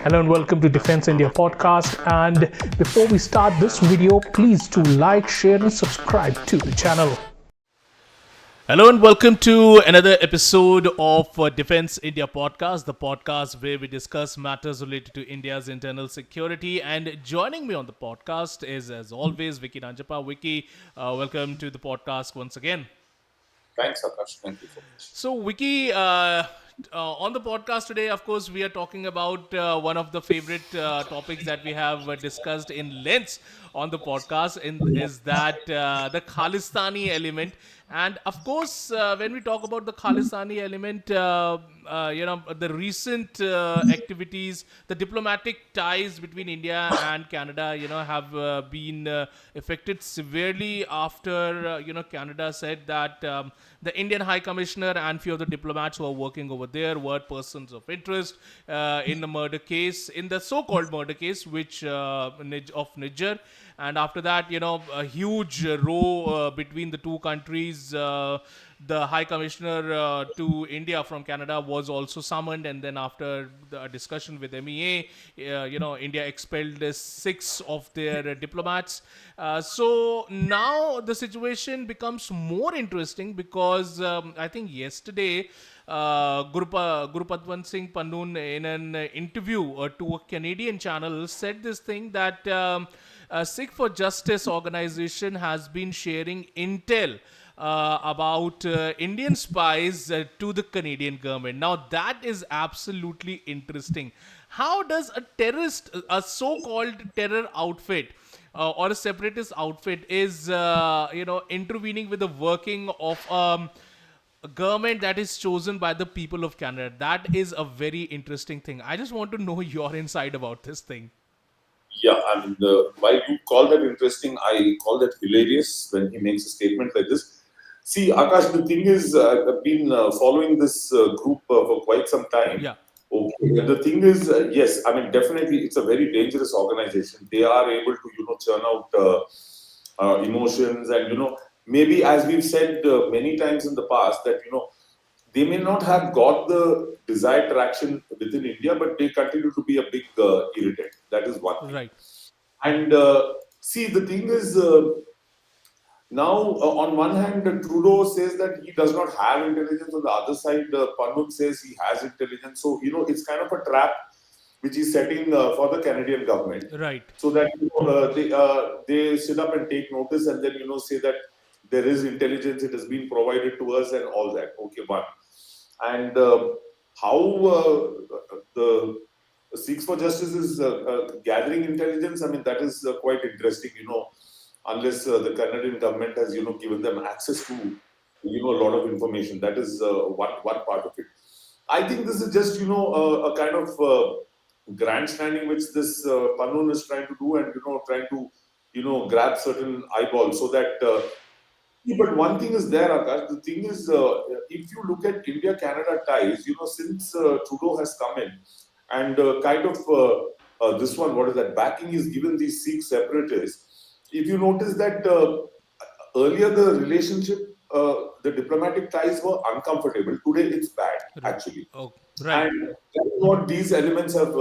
Hello and welcome to Defense India podcast. And before we start this video, please do like, share, and subscribe to the channel. Hello and welcome to another episode of Defense India podcast, the podcast where we discuss matters related to India's internal security. And joining me on the podcast is, as always, Vicky Nanjapa. Vicky, welcome to the podcast once again. Thanks, Akash. Thank you so much. So, Vicky, on the podcast today, of course, we are talking about one of the favorite topics that we have discussed in lengths on the podcast, is that the Khalistani element. And of course, when we talk about the Khalistani element, the recent activities, the diplomatic ties between India and Canada, have been affected severely after, Canada said that the Indian High Commissioner and few of the diplomats who are working over there were persons of interest in the murder case, in the so-called murder case, which of Nijjar. And after that, a huge row between the two countries. The High Commissioner to India from Canada was also summoned, and then after the discussion with MEA, India expelled 6 of their diplomats. So now the situation becomes more interesting because I think yesterday Gurpatwant Singh Pannu in an interview to a Canadian channel said this thing that Sikh for Justice organization has been sharing intel about Indian spies to the Canadian government. Now that is absolutely interesting. How does a so-called terror outfit or a separatist outfit is intervening with the working of a government that is chosen by the people of Canada? That is a very interesting thing. I just want to know your insight about this thing. Yeah, I mean, while you call that interesting, I call that hilarious when he makes a statement like this. See, Akash, the thing is, I've been following this group for quite some time. Yeah. Okay. The thing is, yes, I mean, definitely it's a very dangerous organization. They are able to, churn out emotions and, maybe as we've said many times in the past that, they may not have got the desired traction within India, but they continue to be a big irritant. That is one thing. Right. And see, the thing is, now on one hand, Trudeau says that he does not have intelligence. On the other side, Pannu says he has intelligence. So, it's kind of a trap which he's setting for the Canadian government. Right. So that they sit up and take notice and then, say that there is intelligence, it has been provided to us and all that. Okay, one. And how the Sikhs for Justice is gathering intelligence, I mean, that is quite interesting, unless the Canadian government has, given them access to, a lot of information. That is one part of it. I think this is just, a kind of grandstanding which this Pannu is trying to do and, trying to, grab certain eyeballs so that but one thing is there, Akash. The thing is, if you look at India-Canada ties, since Trudeau has come in and kind of this one, what is that, backing is given these Sikh separatists. If you notice that earlier the relationship, the diplomatic ties were uncomfortable. Today it's bad, actually. Oh, right. And that is what these elements have,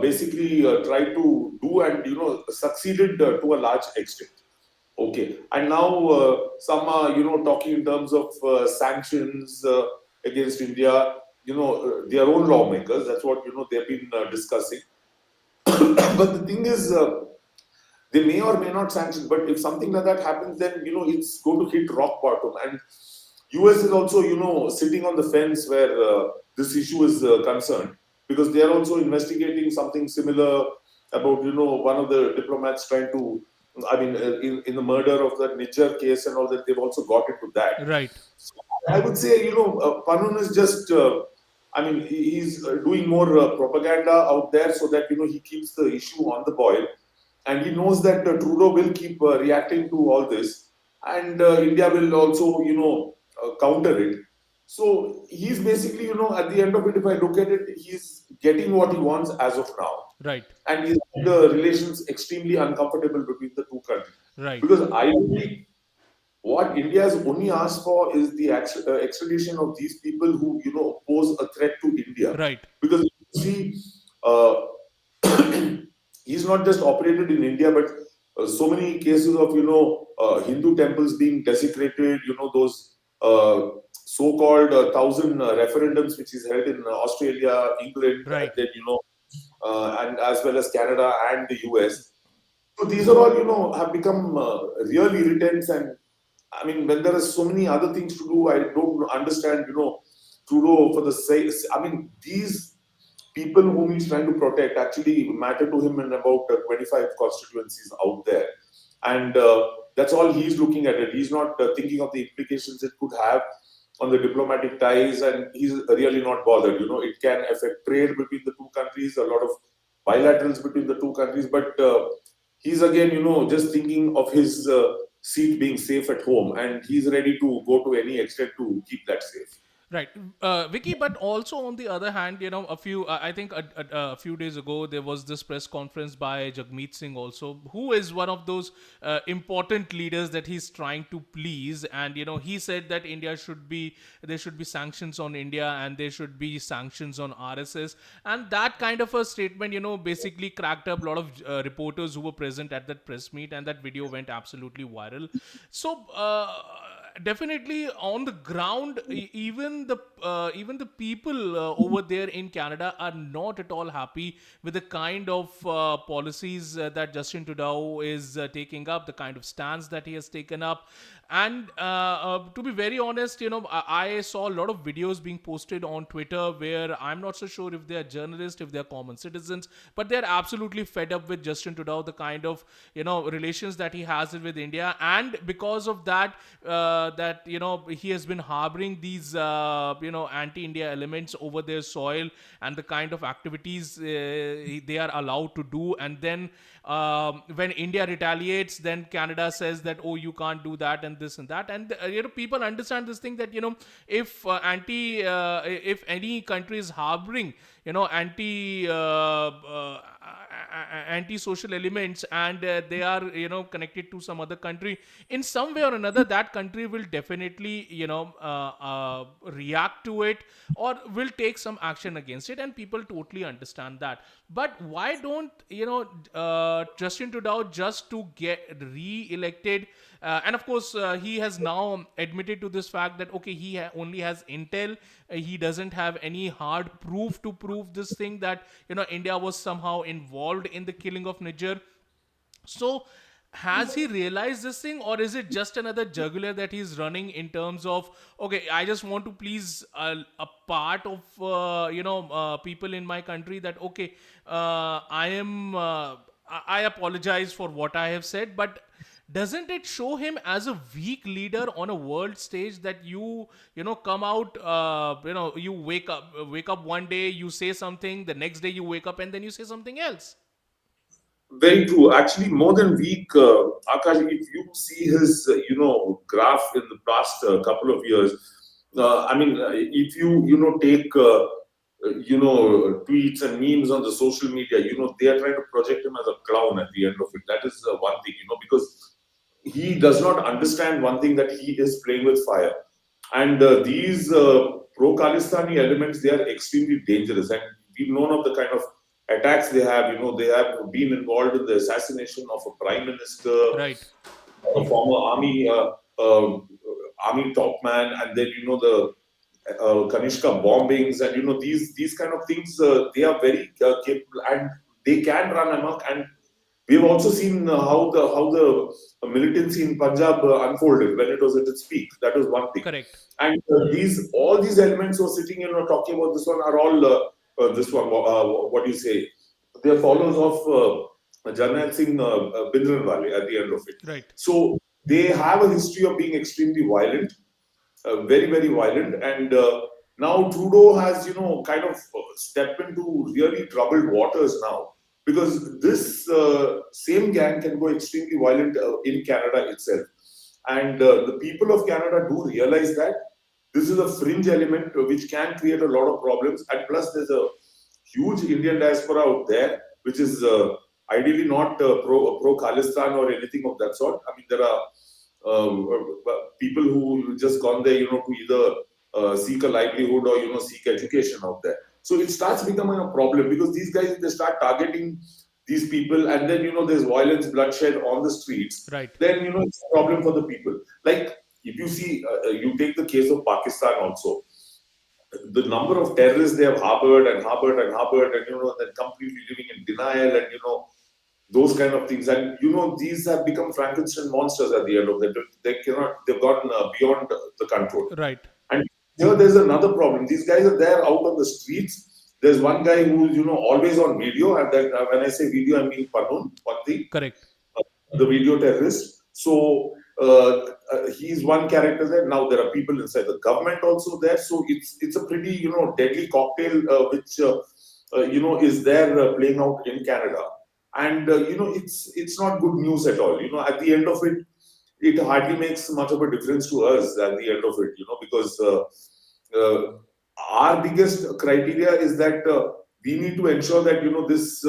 basically tried to do and, succeeded to a large extent. Okay, and now some are, talking in terms of sanctions against India, their own lawmakers. That's what, they've been discussing. But the thing is, they may or may not sanction, but if something like that happens, then, it's going to hit rock bottom. And US is also, sitting on the fence where this issue is concerned, because they are also investigating something similar about, one of the diplomats trying to, I mean, in the murder of that Nijjar case and all that, they've also got into that. Right. So I would say, Pannu is just, he's doing more propaganda out there so that, he keeps the issue on the boil. And he knows that Trudeau will keep reacting to all this. And India will also, counter it. So he's basically, at the end of it, if I look at it, he's getting what he wants as of now. Right. And is the relations extremely uncomfortable between the two countries. Right. Because ideally, what India has only asked for is the extradition of these people who, pose a threat to India. Right. Because you see, uh, he's not just operated in India, but so many cases of Hindu temples being desecrated. Those so-called thousand referendums which is held in Australia, England, and Right. then and as well as Canada and the US. So these are all have become real irritants, and I mean when there are so many other things to do, I don't understand. Trudeau for the sake. I mean these people whom he's trying to protect actually matter to him in about 25 constituencies out there. And that's all he's looking at it. He's not thinking of the implications it could have on the diplomatic ties, and he's really not bothered. It can affect trade between the two countries, a lot of bilaterals between the two countries, but he's again, just thinking of his seat being safe at home, and he's ready to go to any extent to keep that safe. Right, Vicky. But also on the other hand, I think a few days ago there was this press conference by Jagmeet Singh, also, who is one of those important leaders that he's trying to please, and he said that there should be sanctions on India and there should be sanctions on RSS, and that kind of a statement, basically cracked up a lot of reporters who were present at that press meet, and that video went absolutely viral. So. Definitely on the ground, even the people over there in Canada are not at all happy with the kind of policies that Justin Trudeau is taking up, the kind of stance that he has taken up. And to be very honest, I saw a lot of videos being posted on Twitter where I'm not so sure if they're journalists, if they're common citizens, but they're absolutely fed up with Justin Trudeau, the kind of relations that he has with India, and because of that, he has been harboring these anti-India elements over their soil, and the kind of activities they are allowed to do. And then when India retaliates, then Canada says that, oh, you can't do that and this and that. And people understand this thing that if any country is harboring anti-social elements, and they are connected to some other country in some way or another, that country will definitely react to it or will take some action against it, and people totally understand that. But why don't Justin Trudeau, just to get re-elected, and of course he has now admitted to this fact that okay, he only has intel, he doesn't have any hard proof to prove this thing that India was somehow involved in the killing of Nijjar. So has he realized this thing, or is it just another jugular that he's running in terms of, okay, I just want to please a part of people in my country, that okay, I apologize for what I have said. But doesn't it show him as a weak leader on a world stage, that come out, you wake up one day, you say something, the next day you wake up and then you say something else? Very true. Actually, more than weak, Akash, if you see his, graph in the past couple of years, I mean, if you, take, tweets and memes on the social media, they are trying to project him as a clown at the end of it. That is one thing, because he does not understand one thing, that he is playing with fire. And these pro-Khalistani elements, they are extremely dangerous. And we've known of the kind of attacks they have. They have been involved in the assassination of a prime minister, Right. a former army top man, and then the Kanishka bombings, and these kind of things. They are very capable, and they can run amok. And we've also seen how the militancy in Punjab unfolded when it was at its peak. That was one thing. Correct. And all these elements who are sitting, talking about this one, are all this one. What do you say? They are followers of Jarnail Singh Bhindranwale at the end of it. Right. So they have a history of being extremely violent, very, very violent. And now Trudeau has, kind of stepped into really troubled waters now, because this same gang can go extremely violent in Canada itself. And the people of Canada do realize that this is a fringe element which can create a lot of problems. And plus, there's a huge Indian diaspora out there, which is ideally not pro Khalistan or anything of that sort. I mean, there are people who just gone there, to either seek a livelihood or seek education out there. So it starts becoming a problem because these guys, they start targeting these people, and then there's violence, bloodshed on the streets. Right. Then it's a problem for the people. Like if you see, you take the case of Pakistan also, the number of terrorists they have harbored and harbored and harbored, and then completely living in denial, and those kind of things. And these have become Frankenstein monsters at the end of the day. They've gone beyond the control. Right. And here there's another problem. These guys are there out on the streets. There's one guy who's always on video, and that when I say video, I mean Pannu, one thing, Correct. the video terrorist. So he's one character there. Now there are people inside the government also there. So it's a pretty deadly cocktail which is there playing out in Canada. And it's not good news at all. At the end of it, it hardly makes much of a difference to us at the end of it. Because our biggest criteria is that we need to ensure that this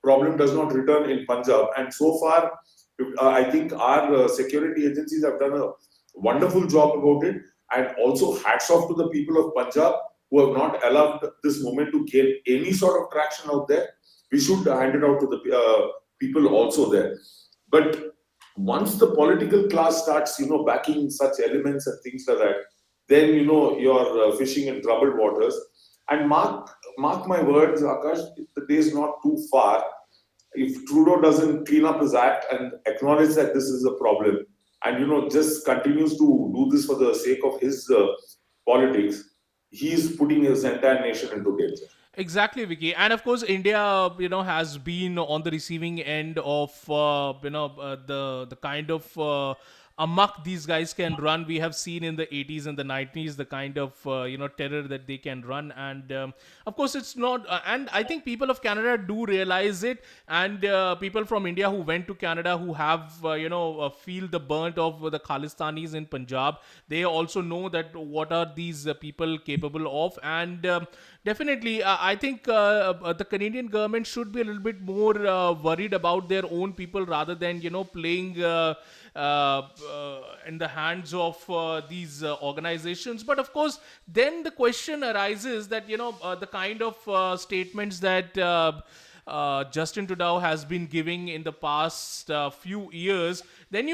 problem does not return in Punjab. And so far, I think our security agencies have done a wonderful job about it. And also hats off to the people of Punjab who have not allowed this movement to gain any sort of traction out there. We should hand it out to the people also there. But once the political class starts, backing such elements and things like that, then you're fishing in troubled waters. And mark my words, Akash, the day is not too far. If Trudeau doesn't clean up his act and acknowledge that this is a problem, and just continues to do this for the sake of his politics, he's putting his entire nation into danger. Exactly, Vicky. And of course, India, has been on the receiving end of, the kind of amok these guys can run. We have seen in the 80s and the 90s the kind of, terror that they can run. And of course, it's not, and I think people of Canada do realize it. And people from India who went to Canada, who have, feel the burnt of the Khalistanis in Punjab, they also know that what are these people capable of. And definitely, I think the Canadian government should be a little bit more worried about their own people rather than playing in the hands of these organizations. But of course, then the question arises that the kind of statements that Justin Trudeau has been giving in the past few years, then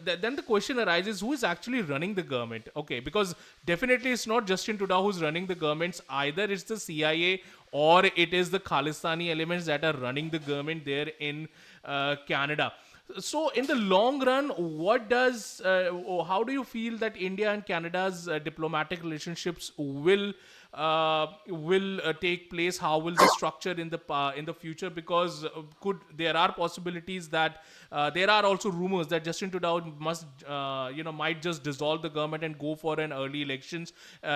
then the question arises, who is actually running the government? Okay, because definitely it's not Justin Trudeau who's running the governments. Either it's the CIA or it is the Khalistani elements that are running the government there in Canada. So in the long run, how do you feel that India and Canada's diplomatic relationships will take place? How will this structure in the future? Because there are possibilities that there are also rumors that Justin Trudeau might just dissolve the government and go for an early elections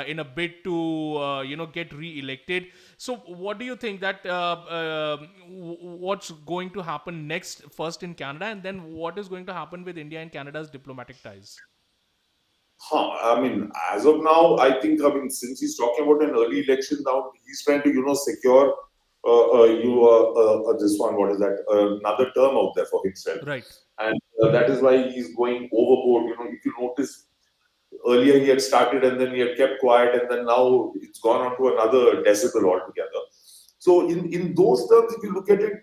in a bid to get re-elected. So what do you think that what's going to happen next, first in Canada, and then what is going to happen with India and Canada's diplomatic ties? I mean, as of now, since he's talking about an early election now, he's trying to, secure this one, what is that, another term out there for himself. Right. And that is why he's going overboard. If you notice, earlier he had started and then he had kept quiet, and then now it's gone on to another decibel altogether. So in those terms, if you look at it,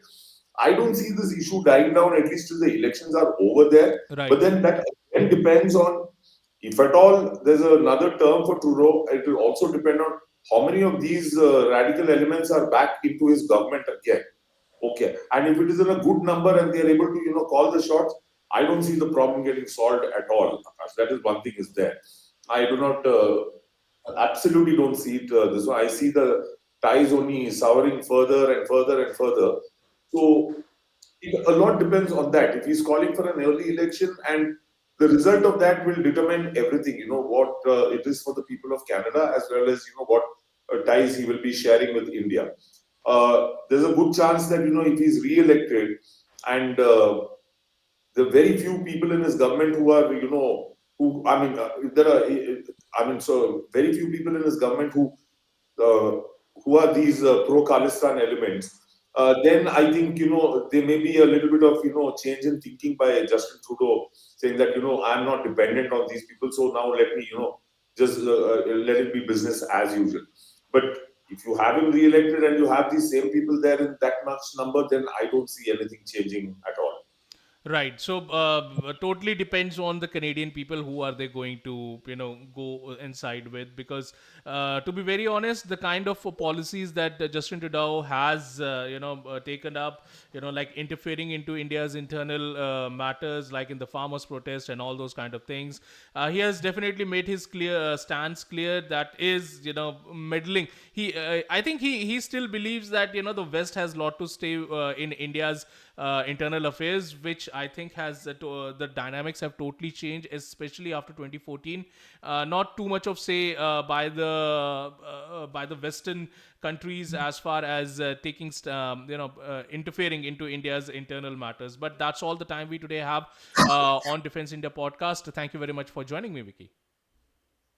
I don't see this issue dying down, at least till the elections are over there. Right. But then that again depends on, if at all there's another term for Trudeau, it will also depend on how many of these radical elements are back into his government again. Okay. And if it is in a good number and they are able to, call the shots, I don't see the problem getting solved at all. That is one thing is there. I do not, absolutely don't see it this way. I see the ties only souring further and further and further. So a lot depends on that. If he's calling for an early election, and the result of that will determine everything, what it is for the people of Canada, as well as, what ties he will be sharing with India. There's a good chance that, if he's re-elected, and the very few people in his government who are, so very few people in his government who are these pro-Khalistan elements. Then I think, there may be a little bit of, change in thinking by Justin Trudeau, saying that, I'm not dependent on these people, so now let me, just let it be business as usual. But If you have him re-elected and you have these same people there in that much number, then I don't see anything changing at all. Right. So, totally depends on the Canadian people who are they going to, go inside with. Because, to be very honest, the kind of policies that Justin Trudeau has, taken up, like interfering into India's internal matters, like in the farmers' protest and all those kind of things, he has definitely made his clear stance clear. That is, meddling. I think he still believes that the West has a lot to stay in India's internal affairs, which I think has the dynamics have totally changed, especially after 2014. Not too much of say by the Western countries as far as interfering into India's internal matters. But that's all the time we today have on Defense India podcast. Thank you very much for joining me, Vicky.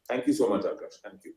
Thank you so much, Akash. Thank you.